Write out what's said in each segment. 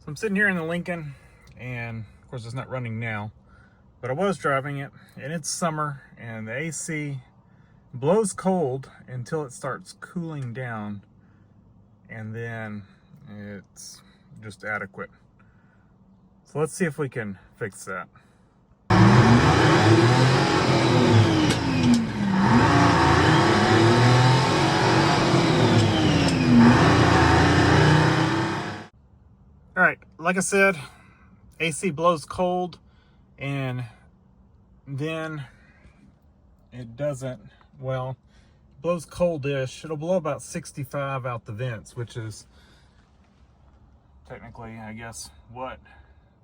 So I'm sitting here in the Lincoln, and of course it's not running now, but I was driving it, and it's summer, and the AC blows cold until it starts cooling down, and then it's just adequate. So let's see if we can fix that. All right, like I said, AC blows cold, and then it doesn't, well, blows coldish. It'll blow about 65 out the vents, which is technically, I guess, what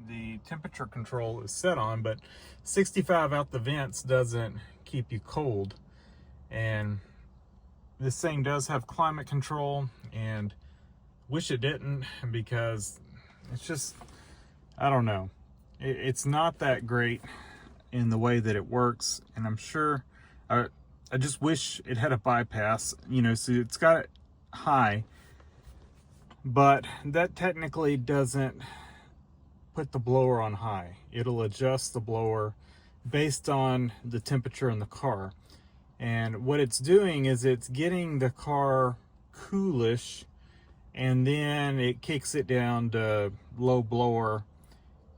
the temperature control is set on, but 65 out the vents doesn't keep you cold. And this thing does have climate control, and wish it didn't, because it's just, I don't know, it's not that great in the way that it works. And I'm sure, I just wish it had a bypass, you know, so it's got it high, but that technically doesn't put the blower on high. It'll adjust the blower based on the temperature in the car. And what it's doing is it's getting the car coolish, and then it kicks it down to low blower,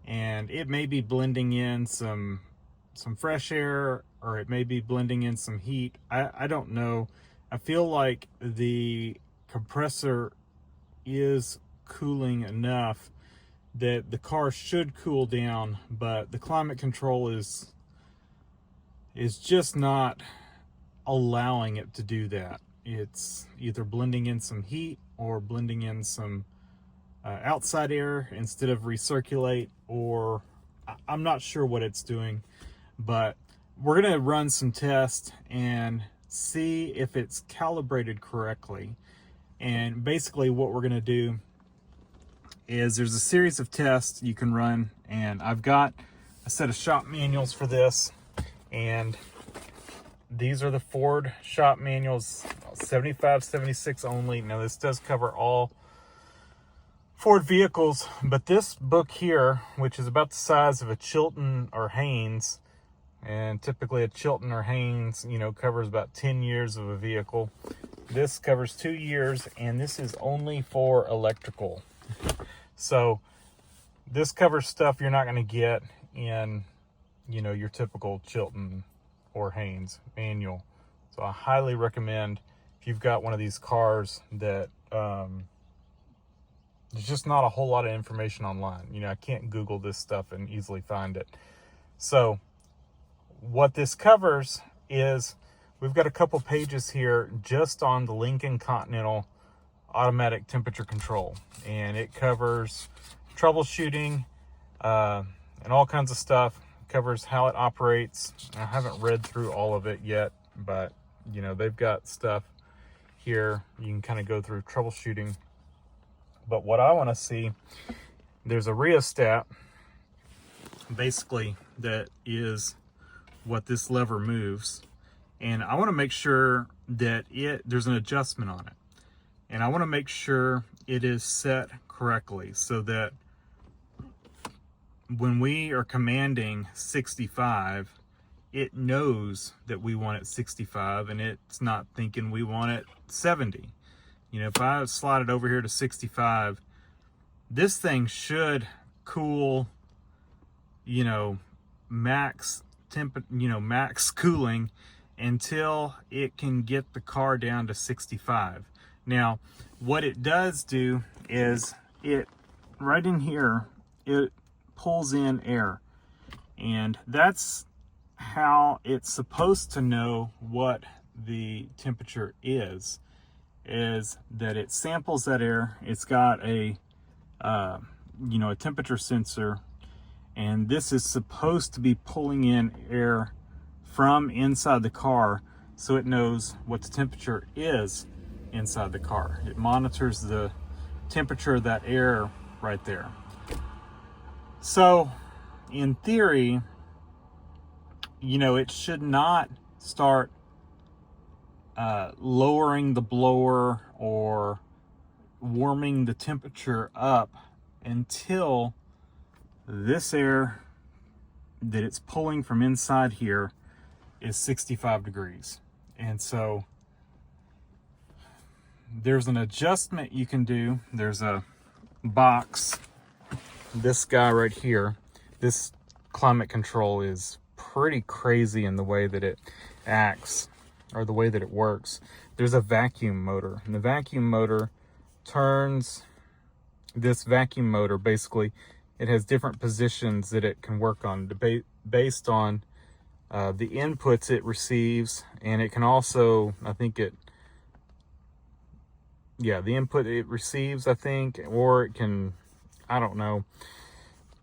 and it may be blending in some fresh air, or it may be blending in some heat. I don't know. I feel like the compressor is cooling enough that the car should cool down, but the climate control is just not allowing it to do that. It's either blending in some heat or blending in some outside air instead of recirculate, or I'm not sure what it's doing. But we're going to run some tests and see if it's calibrated correctly. And basically what we're going to do is there's a series of tests you can run, and I've got a set of shop manuals for this, and these are the Ford shop manuals, 75, 76 only. Now this does cover all Ford vehicles, but this book here, which is about the size of a Chilton or Haynes, and typically a Chilton or Haynes, you know, covers about 10 years of a vehicle. This covers 2 years, and this is only for electrical. So this covers stuff you're not going to get in, you know, your typical Chilton or Haynes manual. So I highly recommend, if you've got one of these cars that there's just not a whole lot of information online. You know, I can't Google this stuff and easily find it. So what this covers is, we've got a couple pages here just on the Lincoln Continental automatic temperature control, and it covers troubleshooting and all kinds of stuff. It covers how it operates. I haven't read through all of it yet, but you know, they've got stuff here you can kind of go through troubleshooting. But what I want to see, there's a rheostat basically that is what this lever moves, and I want to make sure that there's an adjustment on it, and I want to make sure it is set correctly, so that when we are commanding 65, it knows that we want it 65, and it's not thinking we want it 70. You know, if I slide it over here to 65, this thing should cool, you know, max cooling until it can get the car down to 65. Now, what it does do is right in here, it pulls in air, and that's how it's supposed to know what the temperature is that it samples that air. It's got a a temperature sensor, and this is supposed to be pulling in air from inside the car, so it knows what the temperature is inside the car. It monitors the temperature of that air right there. So in theory, you know, it should not start lowering the blower or warming the temperature up until this air that it's pulling from inside here is 65 degrees. And so there's an adjustment you can do. There's a box, this guy right here. This climate control is pretty crazy in the way that it acts, or the way that it works. There's a vacuum motor, and the vacuum motor turns this vacuum motor. Basically, it has different positions that it can work on based on the inputs it receives, and it can also, I think it, yeah, the input it receives, I think, or it can, I don't know.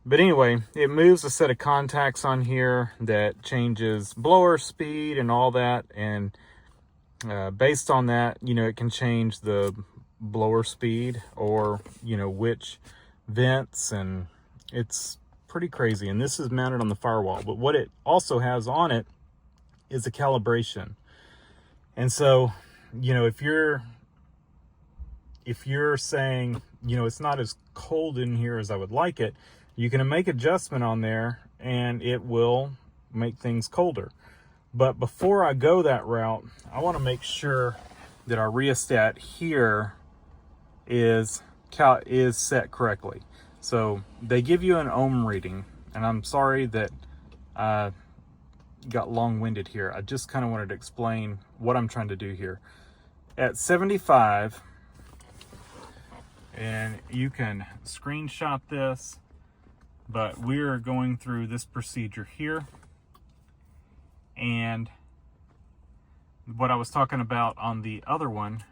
But anyway, it moves a set of contacts on here that changes blower speed and all that, and based on that, you know, it can change the blower speed, or, you know, which vents, and it's pretty crazy. And this is mounted on the firewall, but what it also has on it is a calibration. And so, you know, if you're saying, you know, it's not as cold in here as I would like it, you can make adjustment on there and it will make things colder. But before I go that route, I want to make sure that our rheostat here is set correctly. So they give you an ohm reading, and I'm sorry that I got long-winded here. I just kind of wanted to explain what I'm trying to do here. At 75, and you can screenshot this, but we're going through this procedure here. And what I was talking about on the other one,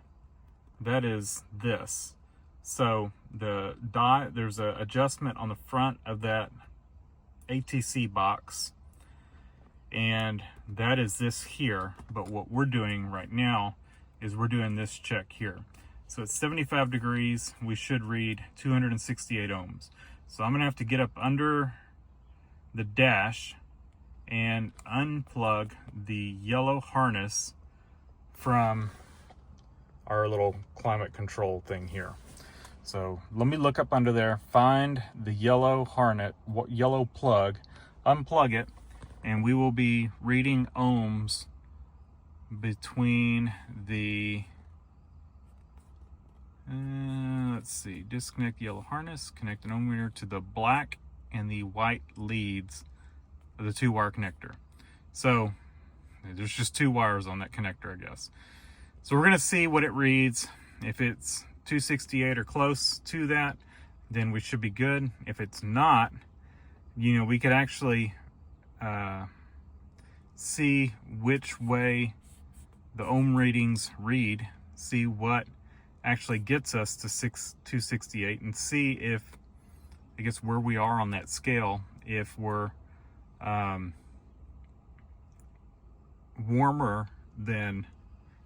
that is this. So there's an adjustment on the front of that ATC box, and that is this here. But what we're doing right now is we're doing this check here. So at 75 degrees, we should read 268 ohms. So I'm gonna have to get up under the dash and unplug the yellow harness from our little climate control thing here. So let me look up under there, find the yellow harness, yellow plug, unplug it, and we will be reading ohms between the, let's see, disconnect the yellow harness, connect an ohm meter to the black and the white leads of the 2-wire connector. So there's just 2 wires on that connector, I guess. So we're gonna see what it reads. If it's 268 or close to that, then we should be good. If it's not, you know, we could actually see which way the ohm readings read, see what actually gets us to 268, and see if, I guess, where we are on that scale, if we're warmer than,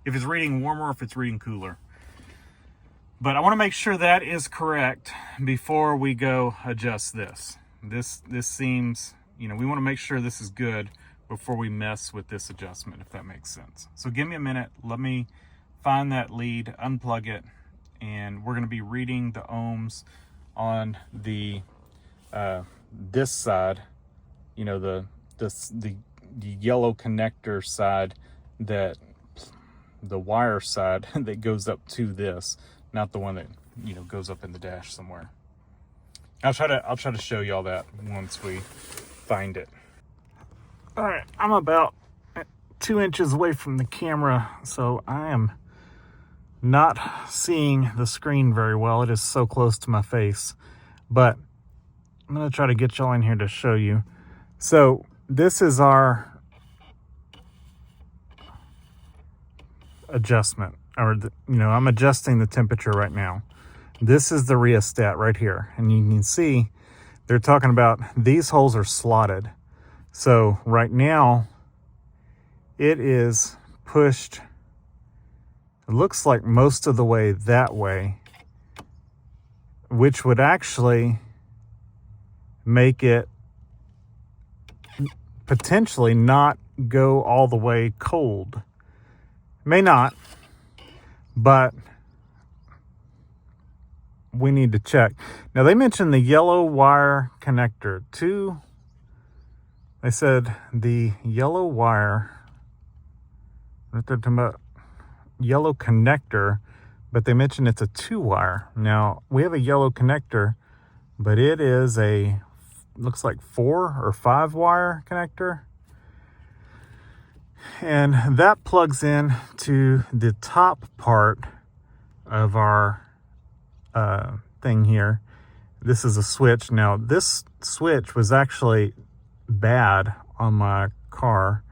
if it's reading warmer or if it's reading cooler. But I want to make sure that is correct before we go adjust this. This seems, you know, we want to make sure this is good before we mess with this adjustment, if that makes sense. So give me a minute, let me find that lead, unplug it, and we're going to be reading the ohms on the this side, you know, the yellow connector side, that the wire side that goes up to this, not the one that, you know, goes up in the dash somewhere. I'll try to show you all that once we find it. All right, I'm about 2 inches away from the camera, so I am not seeing the screen very well. It is so close to my face, but I'm gonna try to get y'all in here to show you. So this is our adjustment, or I'm adjusting the temperature right now. This is the rheostat right here, and you can see they're talking about these holes are slotted. So right now it is pushed, it looks like most of the way that way, which would actually make it potentially not go all the way cold. May not, but we need to check. Now, they mentioned the yellow wire connector. They said the yellow wire, what they're talking about, yellow connector, but they mentioned it's a 2-wire. Now, we have a yellow connector, but it is looks like 4 or 5-wire connector. And that plugs in to the top part of our thing here. This is a switch. Now, this switch was actually bad on my car.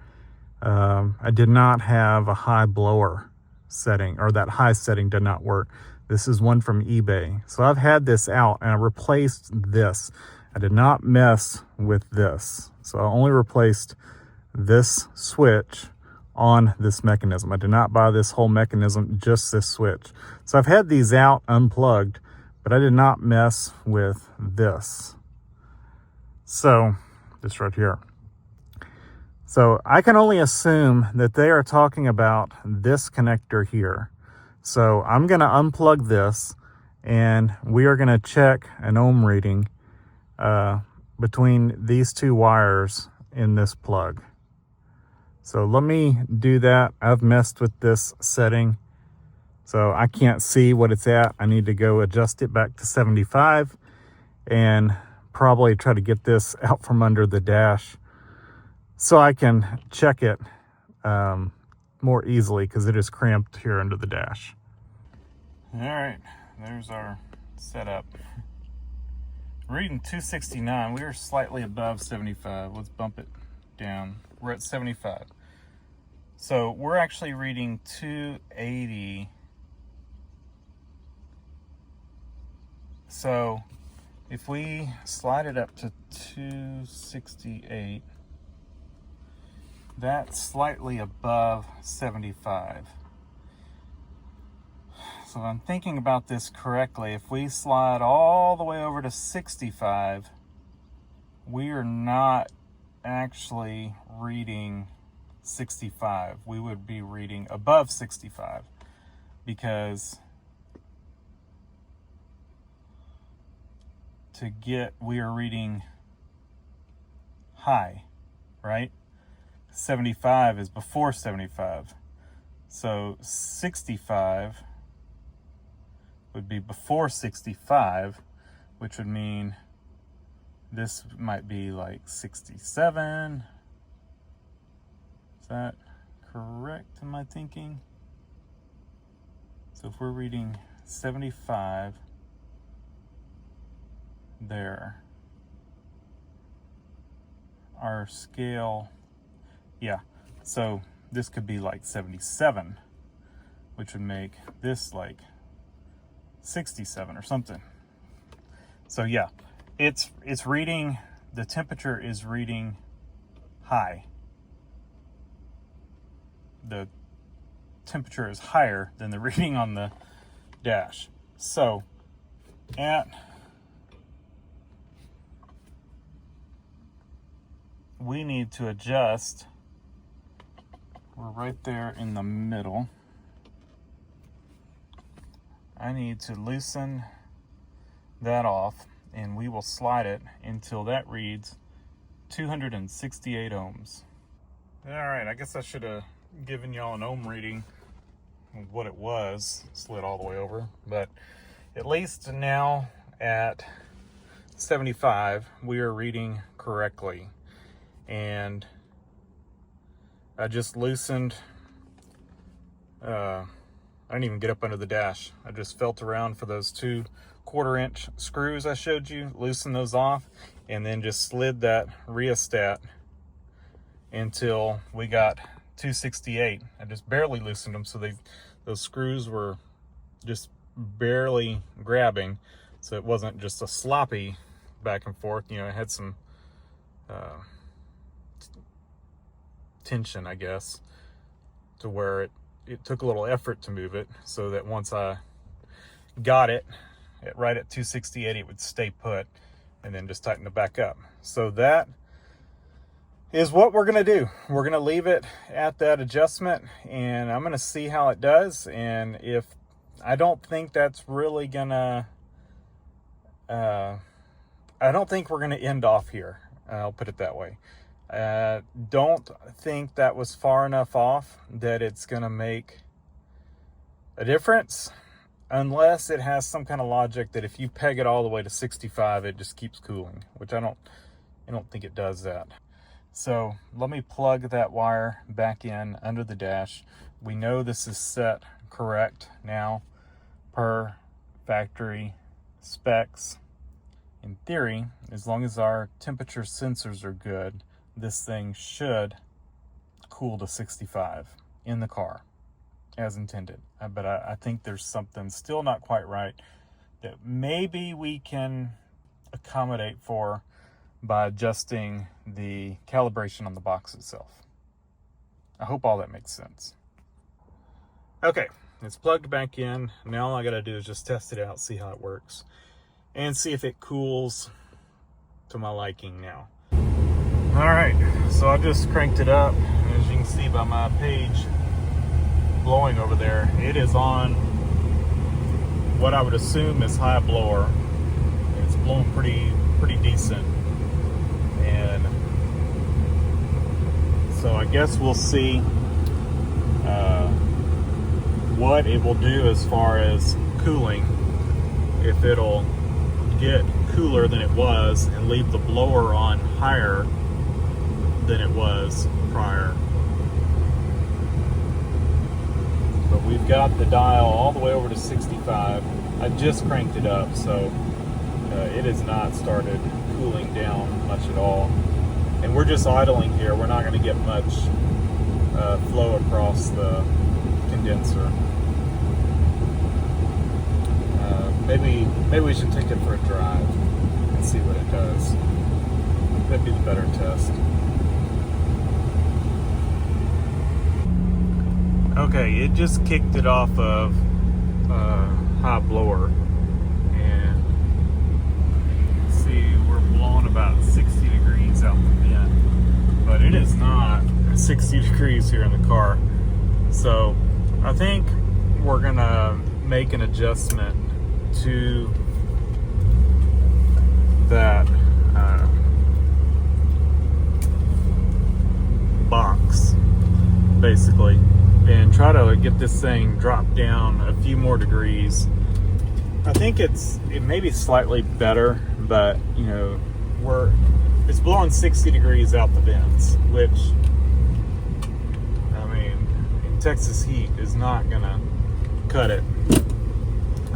I did not have a high blower setting, or that high setting did not work. This is one from eBay. So I've had this out and I replaced this. I did not mess with this. So I only replaced this switch on this mechanism. I did not buy this whole mechanism, just this switch. So I've had these out unplugged, but I did not mess with this. So this right here. So I can only assume that they are talking about this connector here. So I'm going to unplug this, and we are going to check an ohm reading between these 2 wires in this plug. So let me do that. I've messed with this setting, so I can't see what it's at. I need to go adjust it back to 75 and probably try to get this out from under the dash so I can check it more easily, because it is cramped here under the dash. All right, there's our setup. Reading 269. We are slightly above 75. Let's bump it down. We're at 75. So we're actually reading 280. So if we slide it up to 268, that's slightly above 75. So if I'm thinking about this correctly, if we slide all the way over to 65, we are not actually reading 65. We would be reading above 65, because we are reading high, right? 75 is before 75. So 65 would be before 65, which would mean this might be like 67. Is that correct? Am I thinking? So if we're reading 75 there, our scale, yeah, so this could be like 77, which would make this like 67 or something. So yeah, it's reading, the temperature is reading high. The temperature is higher than the reading on the dash. So we need to adjust. We're right there in the middle. I need to loosen that off, and we will slide it until that reads 268 ohms. All right, I guess I should have given y'all an ohm reading of what it was, slid all the way over, but at least now at 75 we are reading correctly. And I just loosened, I didn't even get up under the dash. I just felt around for those 2 1/4-inch screws I showed you, loosened those off, and then just slid that rheostat until we got 268. I just barely loosened them, so those screws were just barely grabbing, so it wasn't just a sloppy back and forth. You know, it had some tension, I guess, to where it took a little effort to move it, so that once I got it right at 268, it would stay put, and then just tighten it back up. So that is what we're going to do. We're going to leave it at that adjustment, and I'm going to see how it does. And if I don't think that's really going to I don't think we're going to end off here. I'll put it that way. Don't think that was far enough off that it's going to make a difference, unless it has some kind of logic that if you peg it all the way to 65, it just keeps cooling, which I don't think it does that. So let me plug that wire back in under the dash. We know this is set correct now per factory specs. In theory, as long as our temperature sensors are good, this thing should cool to 65 in the car as intended. But I think there's something still not quite right that maybe we can accommodate for by adjusting the calibration on the box itself. I hope all that makes sense. Okay, it's plugged back in. Now all I gotta do is just test it out, see how it works, and see if it cools to my liking now. All right, so I just cranked it up. As you can see by my page blowing over there, it is on what I would assume is high blower. It's blowing pretty decent. And so I guess we'll see what it will do as far as cooling, if it'll get cooler than it was and leave the blower on higher than it was prior. But we've got the dial all the way over to 65. I just cranked it up, so it has not started cooling down much at all. And we're just idling here. We're not going to get much flow across the condenser. Maybe we should take it for a drive and see what it does. That'd be the better test. Okay, it just kicked it off of high blower, and see, we're blowing about 60 degrees out the vent, but it is not 60 degrees here in the car. So I think we're gonna make an adjustment to that box, basically, and try to get this thing dropped down a few more degrees. I think it may be slightly better, but you know, it's blowing 60 degrees out the vents, which, I mean, in Texas heat is not gonna cut it.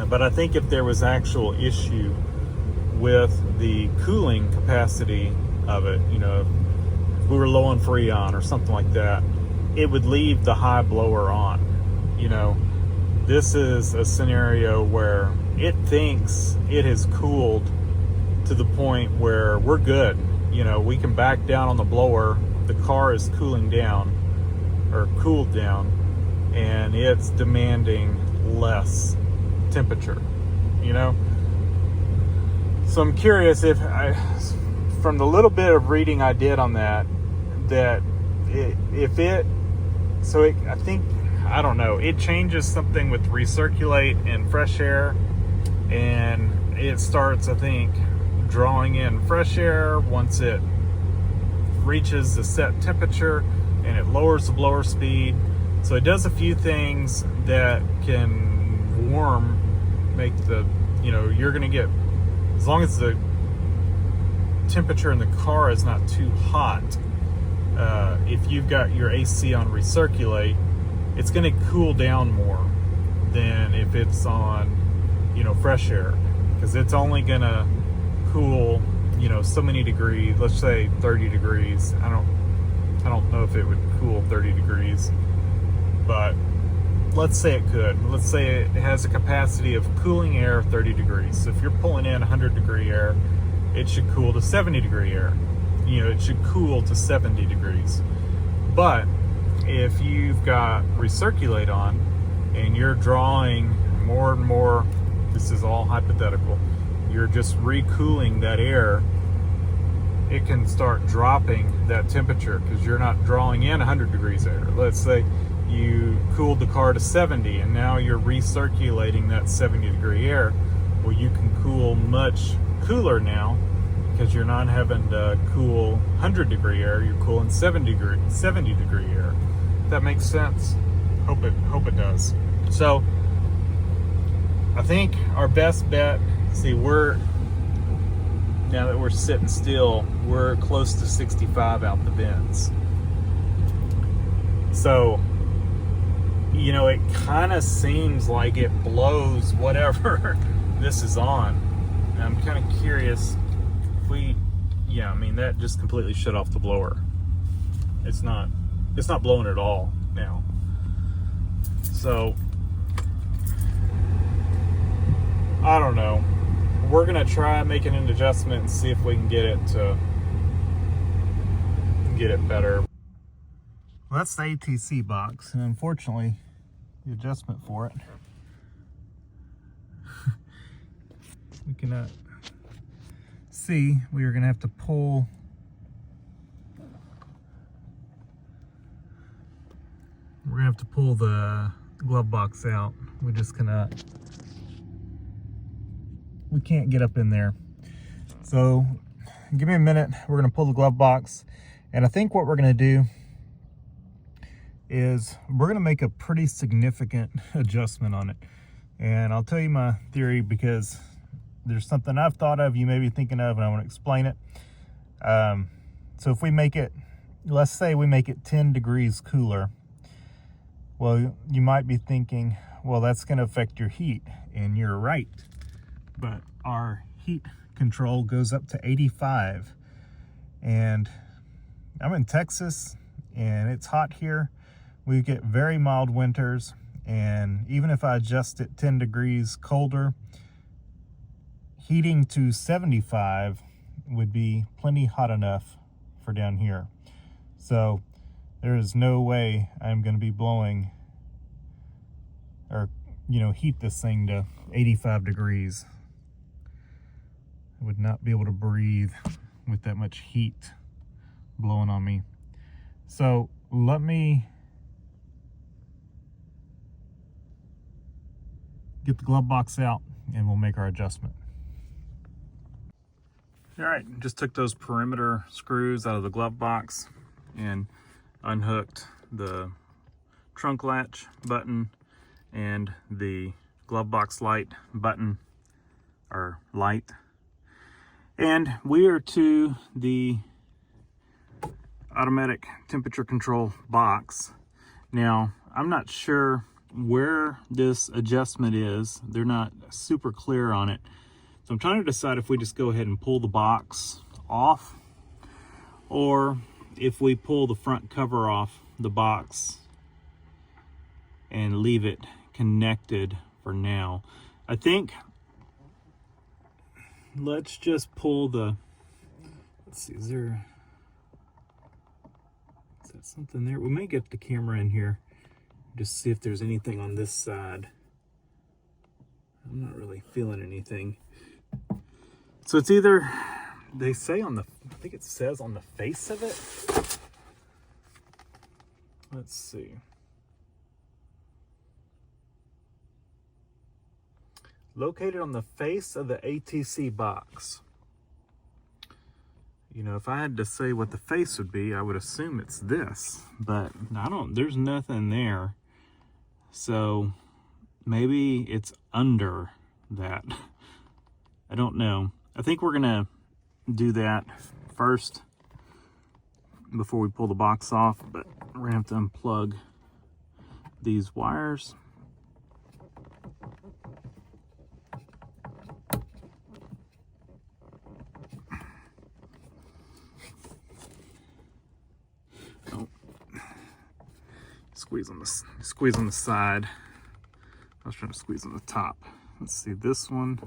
But I think if there was actual issue with the cooling capacity of it, you know, if we were low on Freon or something like that, it would leave the high blower on. You know, this is a scenario where it thinks it has cooled to the point where we're good. You know, we can back down on the blower, the car is cooling down, or cooled down, and it's demanding less temperature, you know. So I'm curious if from the little bit of reading I did on that, I think, I don't know, it changes something with recirculate and fresh air, and it starts, I think, drawing in fresh air once it reaches the set temperature, and it lowers the blower speed. So it does a few things that can make the, you know, you're gonna get, as long as the temperature in the car is not too hot, if you've got your AC on recirculate, it's gonna cool down more than if it's on, you know, fresh air, because it's only gonna cool, you know, so many degrees, let's say 30 degrees. I don't know if it would cool 30 degrees, but let's say it could. Let's say it has a capacity of cooling air 30 degrees. So if you're pulling in 100 degree air, it should cool to 70 degree air. You know, it should cool to 70 degrees. But if you've got recirculate on and you're drawing more and more, this is all hypothetical, you're just recooling that air, it can start dropping that temperature because you're not drawing in 100 degrees air. Let's say you cooled the car to 70 and now you're recirculating that 70 degree air. well, you can cool much cooler now because you're not having to cool 100-degree air, you're cooling 70-degree air. If that makes sense? Hope it does. So I think our best bet, see, now that we're sitting still, we're close to 65 out the vents. So, you know, it kind of seems like it blows whatever this is on. And I'm kind of curious if I mean, that just completely shut off the blower. It's not blowing at all now. So, I don't know. We're gonna try making an adjustment and see if we can get it better. Well, that's the ATC box, and unfortunately, the adjustment for it, we cannot see. We are gonna have to pull the glove box out. We just cannot. We can't get up in there. So give me a minute. We're gonna pull the glove box, and I think what we're gonna do is we're gonna make a pretty significant adjustment on it. And I'll tell you my theory because there's something I've thought of, you may be thinking of, and I want to explain it. So if we make it, let's say we make it 10 degrees cooler, well, you might be thinking, well, that's gonna affect your heat, and you're right. But our heat control goes up to 85, and I'm in Texas and it's hot here. We get very mild winters, and even if I adjust it 10 degrees colder, heating to 75 would be plenty hot enough for down here. So there is no way I'm going to be blowing or, you know, heat this thing to 85 degrees. I would not be able to breathe with that much heat blowing on me. So let me get the glove box out and we'll make our adjustment. All right, just took those perimeter screws out of the glove box and unhooked the trunk latch button and the glove box light button, or light. And we are to the automatic temperature control box. Now, I'm not sure where this adjustment is. They're not super clear on it. So I'm trying to decide if we just go ahead and pull the box off, or if we pull the front cover off the box and leave it connected for now. I think let's just pull the, let's see, is that something there? We may get the camera in here, just see if there's anything on this side. I'm not really feeling anything. So it's either, they say on the, I think it says on the face of it. Let's see. Located on the face of the ATC box. You know, if I had to say what the face would be, I would assume it's this, but there's nothing there. So maybe it's under that. I don't know. I think we're gonna do that first before we pull the box off, but we're gonna have to unplug these wires. Oh. Squeeze on the side. I was trying to squeeze on the top. Let's see, this one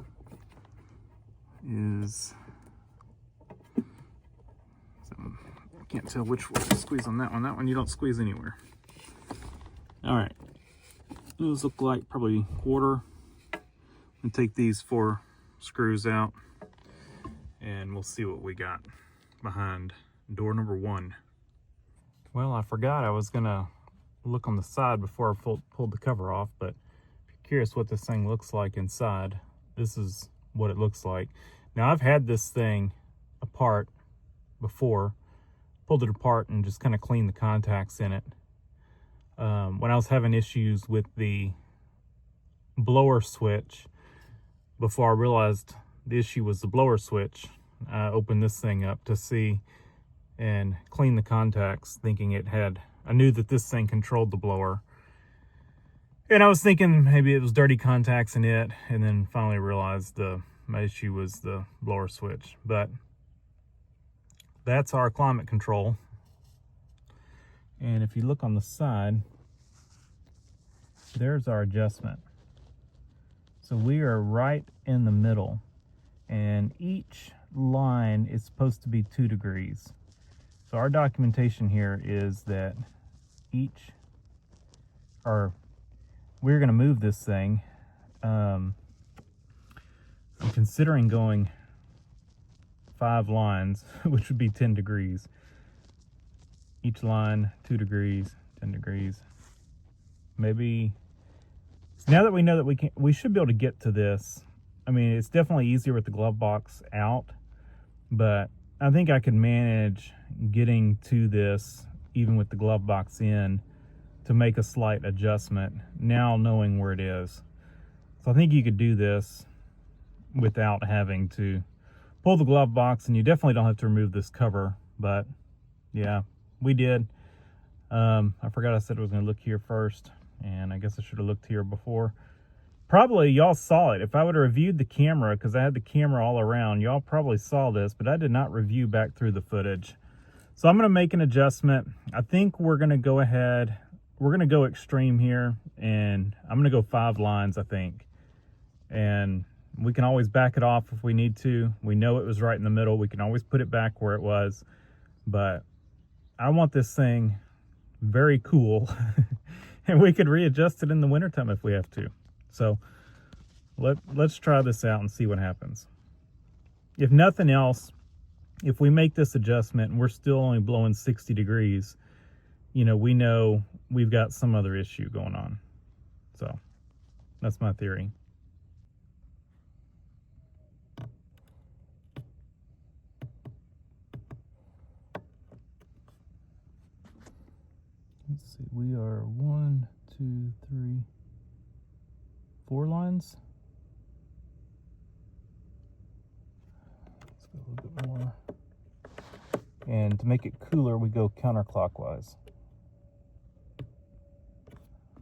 is, I can't tell which one to squeeze on that one. That one you don't squeeze anywhere. All right, those look like probably quarter. And take these 4 screws out and we'll see what we got behind door number 1. Well, I forgot I was gonna look on the side before I pulled the cover off, but if you're curious what this thing looks like inside, this is what it looks like. Now, I've had this thing apart before, pulled it apart and just kind of cleaned the contacts in it. When I was having issues with the blower switch, before I realized the issue was the blower switch, I opened this thing up to see and clean the contacts, thinking it had, I knew that this thing controlled the blower. And I was thinking maybe it was dirty contacts in it, and then finally realized my issue was the blower switch. But that's our climate control. And if you look on the side, there's our adjustment. So we are right in the middle, and each line is supposed to be 2 degrees. So our documentation here is that we're going to move this thing. I'm considering going 5 lines, which would be 10 degrees. Each line, 2 degrees, 10 degrees. Maybe, now that we know that we should be able to get to this. I mean, it's definitely easier with the glove box out, but I think I could manage getting to this even with the glove box in to make a slight adjustment now knowing where it is. So I think you could do this without having to pull the glove box, and you definitely don't have to remove this cover, but yeah, we did. I forgot I said I was going to look here first, and I guess I should have looked here before. Probably y'all saw it. If I would have reviewed the camera, because I had the camera all around, y'all probably saw this, but I did not review back through the footage. So I'm going to make an adjustment. I think we're going to go ahead. We're going to go extreme here, and I'm going to go 5 lines, I think. And we can always back it off if we need to. We know it was right in the middle. We can always put it back where it was. But I want this thing very cool, and we could readjust it in the wintertime if we have to. So let's try this out and see what happens. If nothing else, if we make this adjustment and we're still only blowing 60 degrees, you know we've got some other issue going on. So that's my theory. Let's see, we are 1, 2, 3, 4 lines. Let's go a little bit more. And to make it cooler, we go counterclockwise.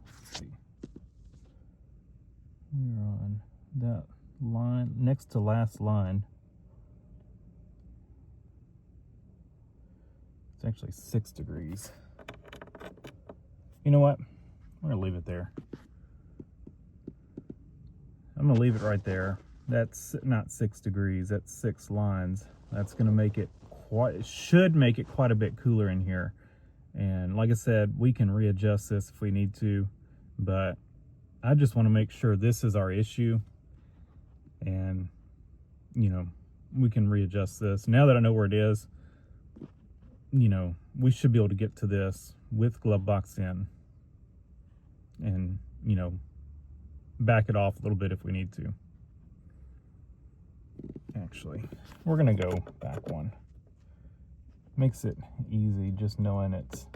Let's see. We're on that line, next to last line. It's actually 6 degrees. You know what? I'm going to leave it there. I'm going to leave it right there. That's not 6 degrees, that's 6 lines. That's going to make it should make it quite a bit cooler in here. And like I said, we can readjust this if we need to, but I just want to make sure this is our issue, and you know, we can readjust this. Now that I know where it is, you know, we should be able to get to this with glove box in, and you know, back it off a little bit if we need to. Actually, we're gonna go back one. Makes it easy just knowing it's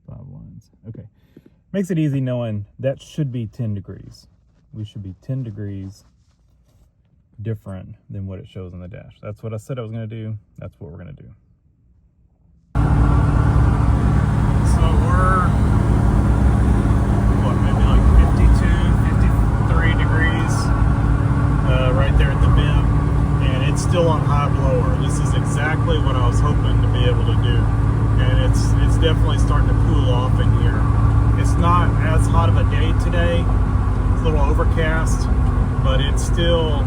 5 lines. Okay, makes it easy knowing that should be 10 degrees. We should be 10 degrees different than what it shows on the dash. That's what I said I was going to do. That's what we're going to do. So we're maybe like 52, 53 degrees right there at the vent, and it's still on high blower. This is exactly what I was hoping to be able to do, and it's definitely starting to cool off in here. It's not as hot of a day today. It's a little overcast, but it's still,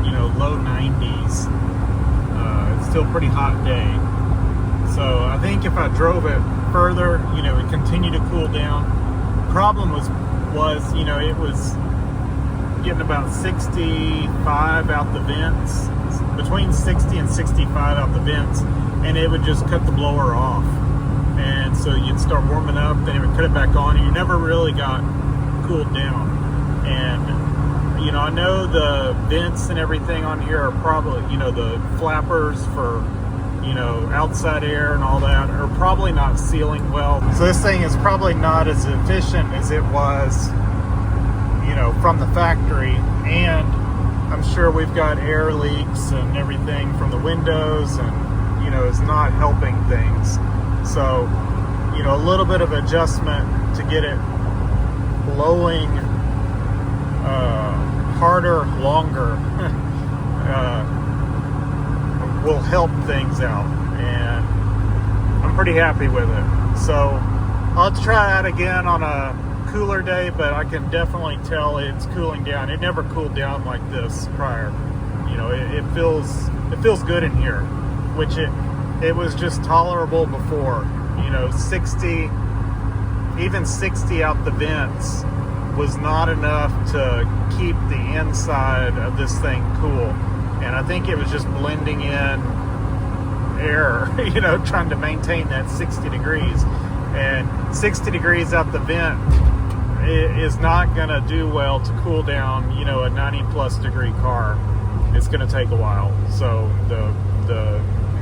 you know, low 90s. It's still a pretty hot day. So I think if I drove it further, you know, it continued to cool down. The problem was, you know, it was getting about 65 out the vents, between 60 and 65 out the vents, and it would just cut the blower off. and so you'd start warming up, then it would cut it back on, and you never really got cooled down. And you know, I know the vents and everything on here are probably, you know, the flappers for, you know, outside air and all that are probably not sealing well. So this thing is probably not as efficient as it was, you know, from the factory. And I'm sure we've got air leaks and everything from the windows, and, you know, it's not helping things. So, you know, a little bit of adjustment to get it blowing harder, longer, will help things out, and I'm pretty happy with it. So I'll try that again on a cooler day, but I can definitely tell it's cooling down. It never cooled down like this prior. You know, it feels good in here, which it was just tolerable before. You know, 60, even 60 out the vents was not enough to keep the inside of this thing cool. And I think it was just blending in air, you know, trying to maintain that 60 degrees. And 60 degrees out the vent is not gonna do well to cool down, you know, a 90+ degree car. It's gonna take a while. So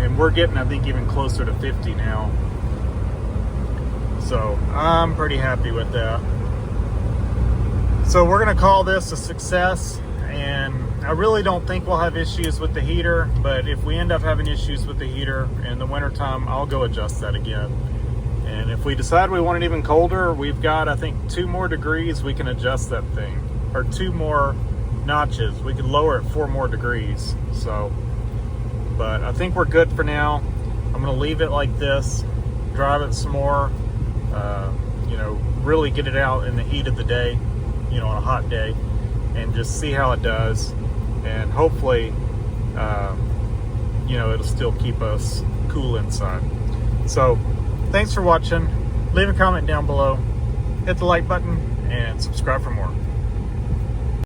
and we're getting, I think, even closer to 50 now. So I'm pretty happy with that. So we're gonna call this a success, and I really don't think we'll have issues with the heater, but if we end up having issues with the heater in the wintertime, I'll go adjust that again. And if we decide we want it even colder, we've got, I think, 2 more degrees we can adjust that thing, or 2 more notches. We could lower it 4 more degrees. So, but I think we're good for now. I'm gonna leave it like this, drive it some more, you know, really get it out in the heat of the day, you know, on a hot day, and just see how it does. And hopefully, you know, it'll still keep us cool inside. So thanks for watching. Leave a comment down below, hit the like button, and subscribe for more.